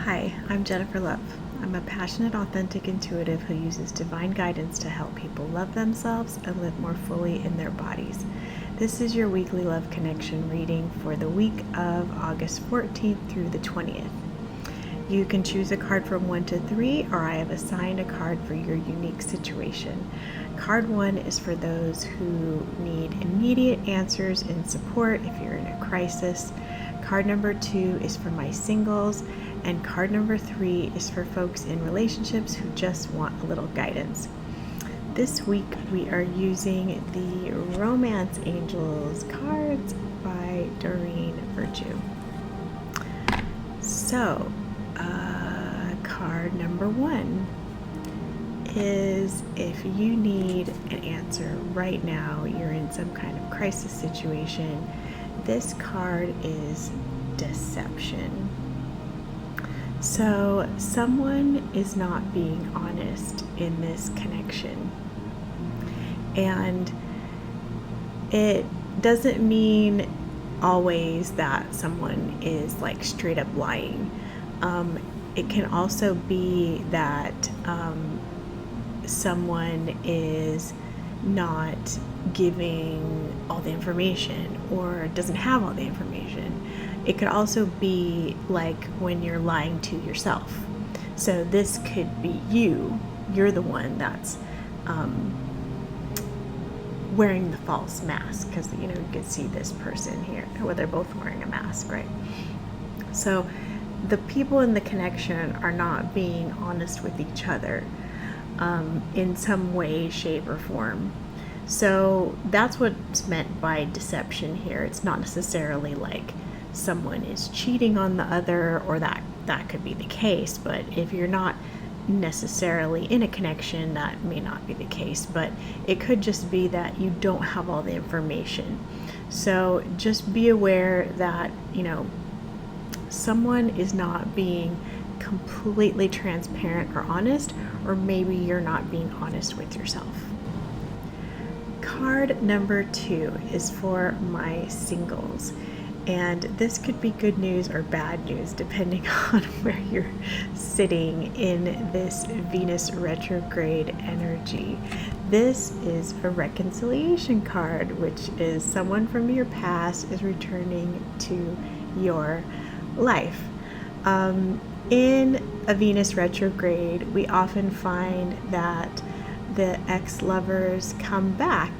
Hi, I'm Jennifer Love. I'm a passionate, authentic intuitive who uses divine guidance to help people love themselves and live more fully in their bodies. This is your weekly love connection reading for the week of August 14th through the 20th. You can choose a card from 1 to 3, or I have assigned a card for your unique situation. Card 1 is for those who need immediate answers and support if you're in a crisis. Card number 2 is for my singles, and card number 3 is for folks in relationships who just want a little guidance. This week we are using the Romance Angels cards by Doreen Virtue. So, card number 1 is if you need an answer right now, you're in some kind of crisis situation, this card is deception. So someone is not being honest in this connection. And it doesn't mean always that someone is like straight up lying. It can also be that someone is not giving all the information or doesn't have all the information. It could also be like when you're lying to yourself. So this could be you're the one that's wearing the false mask, because you can see this person here where they're both wearing a mask, right? So the people in the connection are not being honest with each other in some way, shape, or form. So that's what's meant by deception here. It's not necessarily like someone is cheating on the other, or that could be the case, but if you're not necessarily in a connection, that may not be the case, but it could just be that you don't have all the information. So just be aware that someone is not being completely transparent or honest, or maybe you're not being honest with yourself. Card number 2 is for my singles, and this could be good news or bad news depending on where you're sitting in this Venus retrograde energy. This is a reconciliation card, which is someone from your past is returning to your life. In a Venus retrograde, we often find that the ex-lovers come back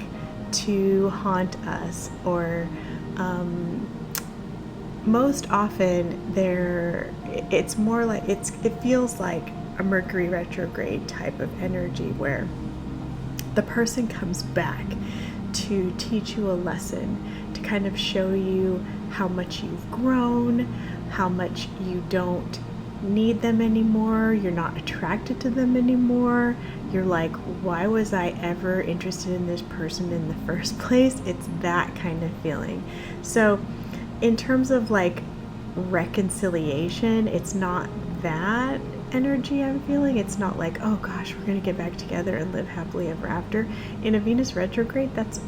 to haunt us, or most often it's more like it feels like a Mercury retrograde type of energy, where the person comes back to teach you a lesson, to kind of show you how much you've grown, how much you don't need them anymore, you're not attracted to them anymore. You're like, why was I ever interested in this person in the first place? It's that kind of feeling. So in terms of like reconciliation, it's not that energy I'm feeling. It's not like, oh gosh, we're gonna get back together and live happily ever after. In a Venus retrograde, that's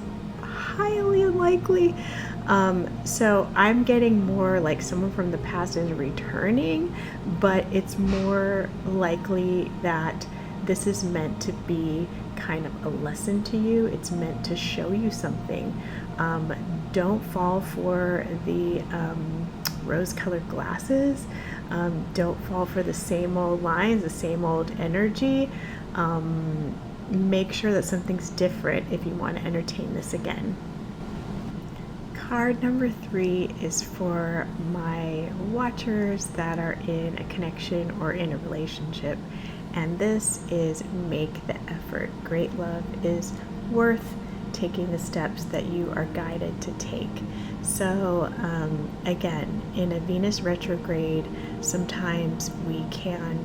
highly unlikely. So I'm getting more like someone from the past is returning, but it's more likely that this is meant to be kind of a lesson to you. It's meant to show you something. Don't fall for the rose-colored glasses. Don't fall for the same old lines, the same old energy. Make sure that something's different if you want to entertain this again. Card number 3 is for my watchers that are in a connection or in a relationship, and this is make the effort. Great love is worth taking the steps that you are guided to take. So again, in a Venus retrograde, sometimes we can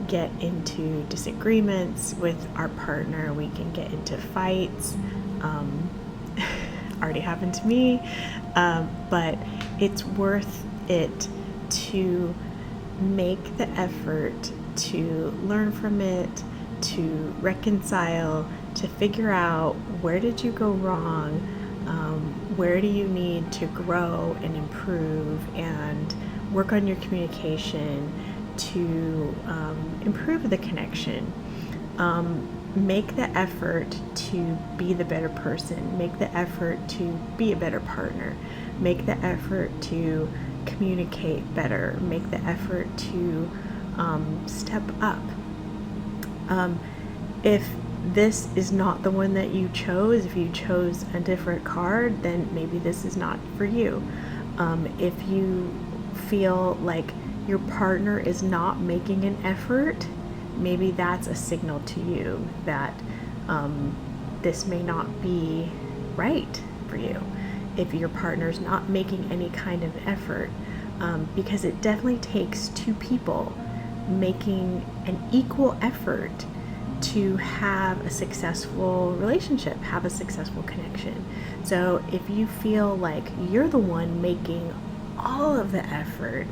get into disagreements with our partner. We can get into fights. Already happened to me, but it's worth it to make the effort to learn from it, to reconcile, to figure out where did you go wrong, where do you need to grow and improve and work on your communication, to improve the connection. Make the effort to be the better person. Make the effort to be a better partner. Make the effort to communicate better. Make the effort to step up. If this is not the one that you chose, if you chose a different card, then maybe this is not for you. If you feel like your partner is not making an effort, maybe that's a signal to you that this may not be right for you. If your partner's not making any kind of effort, because it definitely takes two people making an equal effort to have a successful relationship, have a successful connection. So if you feel like you're the one making all of the effort,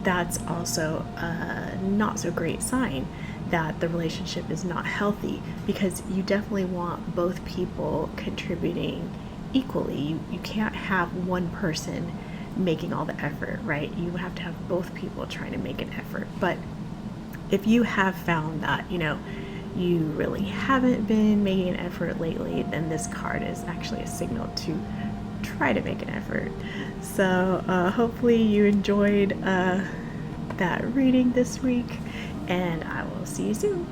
that's also a not so great sign that the relationship is not healthy, because you definitely want both people contributing equally. You can't have one person making all the effort, right? You have to have both people trying to make an effort. But if you have found that, you really haven't been making an effort lately, then this card is actually a signal to try to make an effort. So hopefully you enjoyed that reading this week, and I will see you soon.